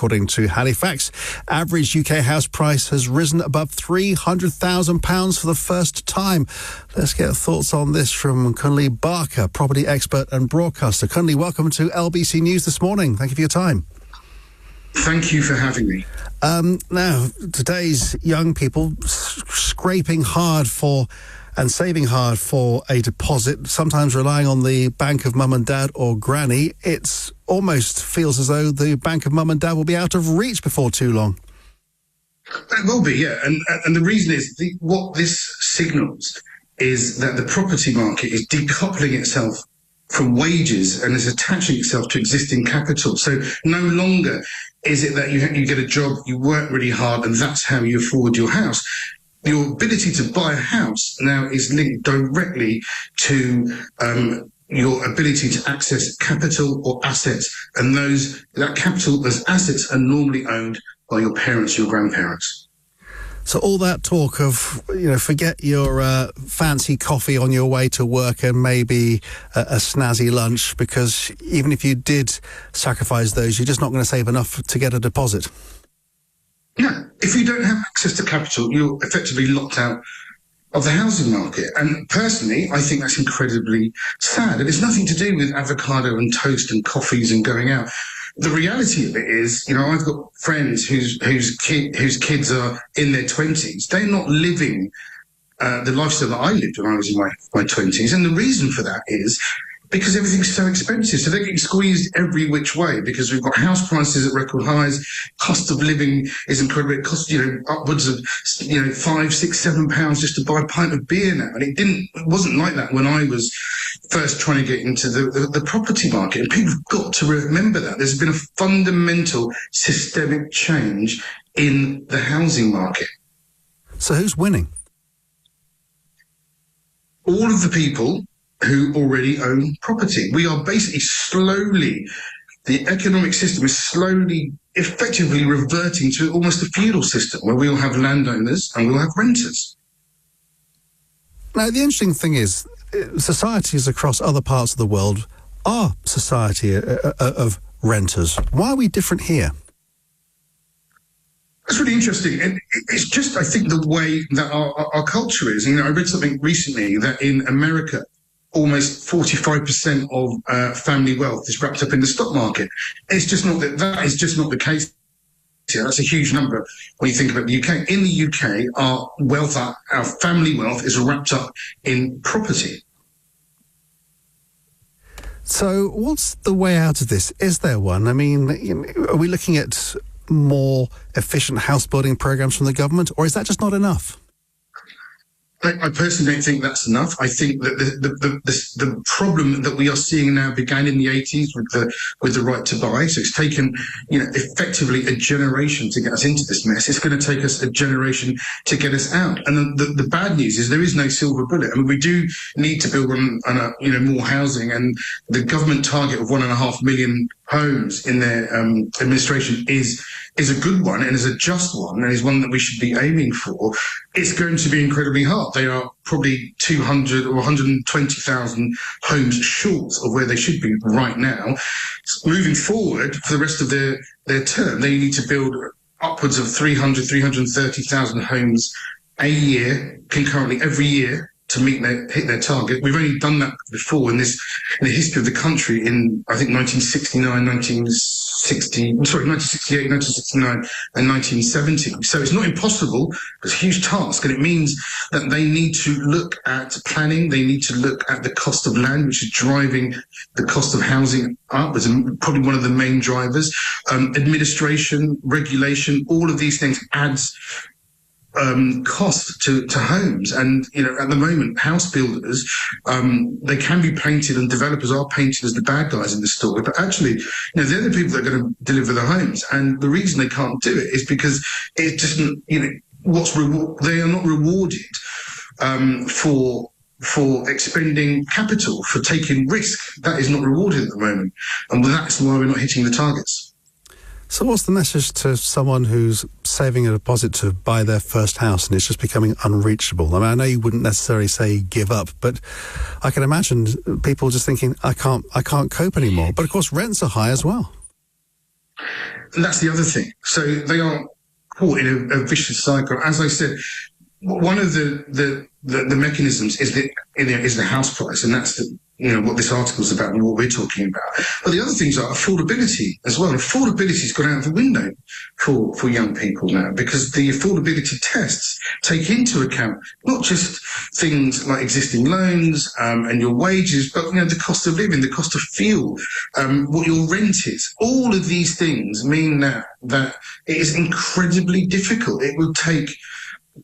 According to Halifax, average UK house price has risen above £300,000 for the first time. Let's get thoughts on this from Kunle Barker, property expert and broadcaster. Kunle, welcome to LBC News this morning. Thank you for your time. Thank you for having me. Now, today's young people scraping hard for and saving hard for a deposit, sometimes relying on the bank of mum and dad or granny. It almost feels as though the bank of mum and dad will be out of reach before too long. It will be, yeah. And the reason is what this signals is that the property market is decoupling itself from wages and is attaching itself to existing capital. So no longer is it that you get a job, you work really hard, and that's how you afford your house. Your ability to buy a house now is linked directly to your ability to access capital or assets, and that capital, those assets, are normally owned by your parents, your grandparents. So all that talk of, forget your fancy coffee on your way to work and maybe a snazzy lunch, because even if you did sacrifice those, you're just not going to save enough to get a deposit. Yeah, if you don't have access to capital, you're effectively locked out of the housing market. And personally, I think that's incredibly sad. And it's nothing to do with avocado and toast and coffees and going out. The reality of it is, I've got friends whose kids are in their 20s. They're not living the lifestyle that I lived when I was in my 20s. And the reason for that is because everything's so expensive. So they're getting squeezed every which way because we've got house prices at record highs. Cost of living is incredible. It costs, upwards of, £5, £6, £7 just to buy a pint of beer now. And it wasn't like that when I was first trying to get into the property market. And people have got to remember that. There's been a fundamental systemic change in the housing market. So who's winning? All of the people who already own property. We are basically the economic system is slowly, effectively reverting to almost a feudal system where we'll have landowners and we'll have renters. Now, the interesting thing is, societies across other parts of the world are society of renters. Why are we different here? That's really interesting. And it's just, I think, the way that our culture is. I read something recently that in America, almost 45% of family wealth is wrapped up in the stock market. It's just not that is just not the case. That's a huge number when you think about the UK. In the UK, our family wealth is wrapped up in property. So what's the way out of this? Is there one? I mean, are we looking at more efficient house building programs from the government, or is that just not enough? I personally don't think that's enough. I think that the problem that we are seeing now began in the 80s with the right to buy. So it's taken, effectively a generation to get us into this mess. It's going to take us a generation to get us out. And the bad news is there is no silver bullet. I mean, we do need to build on more housing, and the government target of 1.5 million homes in their administration is a good one and is a just one and is one that we should be aiming for. It's going to be incredibly hard. They are probably 200 or 120,000 homes short of where they should be right now. Moving forward, for the rest of their term, they need to build upwards of 330,000 homes a year, concurrently every year, to hit their target. We've only done that before in the history of the country in, I think, 1968, 1969 and 1970. So it's not impossible, it's a huge task. And it means that they need to look at planning, they need to look at the cost of land, which is driving the cost of housing up as probably one of the main drivers. Administration, regulation, all of these things adds cost to homes. And at the moment, house builders, they can be painted, and developers are painted as the bad guys in the story, but actually they're the people that are going to deliver the homes. And the reason they can't do it is because it just they are not rewarded for expending capital, for taking risk. That is not rewarded at the moment, and that's why we're not hitting the targets. So what's the message to someone who's saving a deposit to buy their first house and it's just becoming unreachable? I mean, I know you wouldn't necessarily say give up, but I can imagine people just thinking, I can't cope anymore. But of course, rents are high as well. and that's the other thing. So they are caught in a vicious cycle. As I said, one of the mechanisms is the house price, and that's what this article is about and what we're talking about. But the other things are affordability as well. Affordability's gone out the window for young people now, because the affordability tests take into account not just things like existing loans and your wages, but the cost of living, the cost of fuel, what your rent is. All of these things mean now that it is incredibly difficult. It will take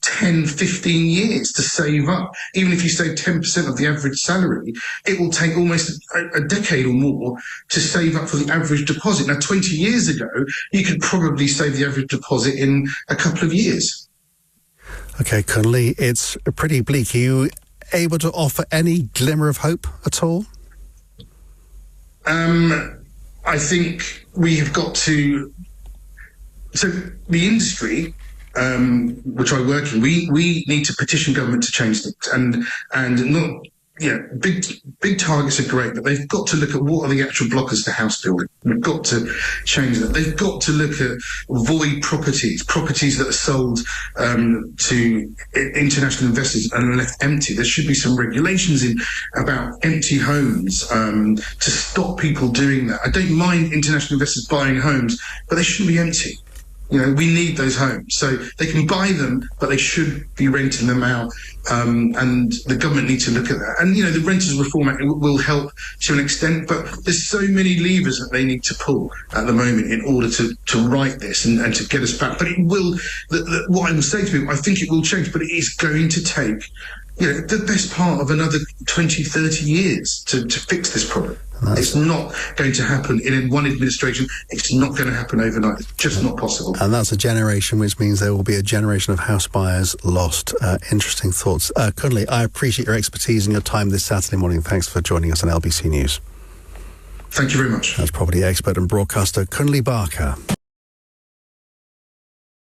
10, 15 years to save up. Even if you save 10% of the average salary, it will take almost a decade or more to save up for the average deposit. Now, 20 years ago, you could probably save the average deposit in a couple of years. Okay, Connolly, it's pretty bleak. Are you able to offer any glimmer of hope at all? I think we have got to... So the industry... which I work in, we need to petition government to change things, and not big targets are great, but they've got to look at what are the actual blockers to house building. We've got to change that. They've got to look at void properties that are sold to international investors and are left empty. There should be some regulations about empty homes to stop people doing that. I don't mind international investors buying homes, but they shouldn't be empty. We need those homes. So they can buy them, but they should be renting them out. And the government needs to look at that. And, the Renters Reform Act will help to an extent, but there's so many levers that they need to pull at the moment in order to right this and to get us back. But it will, what I will say to people, I think it will change, but it is going to take, the best part of another 20, 30 years to fix this problem. It's not going to happen in one administration. It's not going to happen overnight. It's just not possible. And that's a generation, which means there will be a generation of house buyers lost. Interesting thoughts. Connolly, I appreciate your expertise and your time this Saturday morning. Thanks for joining us on LBC News. Thank you very much. That's property expert and broadcaster Connolly Barker.